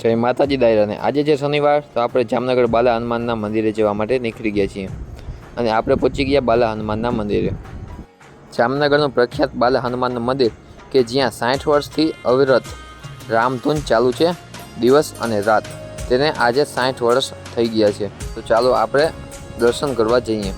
જય માતાજી દાયરાને આજે છે શનિવાર, તો આપણે જામનગર બાલા હનુમાનના મંદિરે જવા માટે નીકળી ગયા છીએ અને આપણે પહોંચી ગયા બાલા હનુમાનના મંદિરે। જામનગરનું પ્રખ્યાત બાલા હનુમાનનું મંદિર કે જ્યાં 60 વર્ષથી અવિરત રામધૂન ચાલુ છે દિવસ અને રાત, તેને આજે 60 વર્ષ થઈ ગયા છે। તો ચાલો આપણે દર્શન કરવા જઈએ।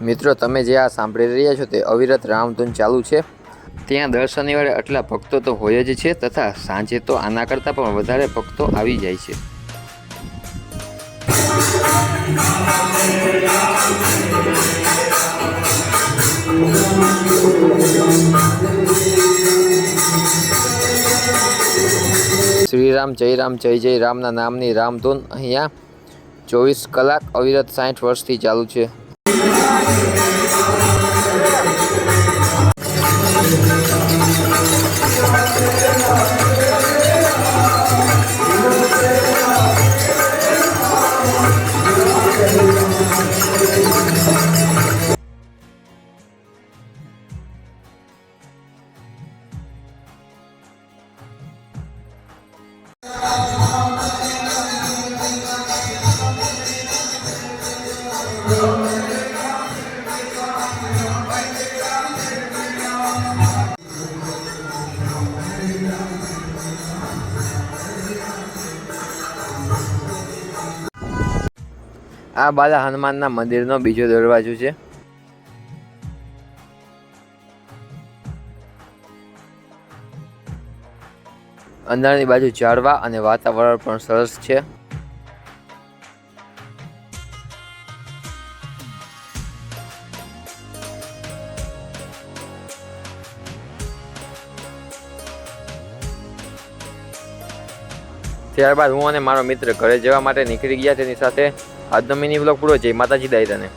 મિત્રો, તમે જે આ સાંભળી રહ્યા છો તે અવિરત રામધૂન ચાલુ છે। ત્યાં દર શનિવારે આટલા ભક્તો તો હોય જ છે, તથા સાંજે તો આના કરતાં પણ વધારે ભક્તો આવી જાય છે। શ્રી રામ જય રામ જય જય રામના નામની રામધૂન અહીંયા 24 કલાક અવિરત 60 વર્ષથી ચાલુ છે। આ બાલા હનુમાનના મંદિરનો બીજો દરવાજો છે। અંદરની બાજુ ઝાડવા અને વાતાવરણ પણ સરસ છે। ત્યારબાદ હું અને મારો મિત્ર ઘરે જવા માટે નીકળી ગયા। તેની સાથે આજનો મિની વ્લોગ પૂરો। જય માતાજી દાયરાને।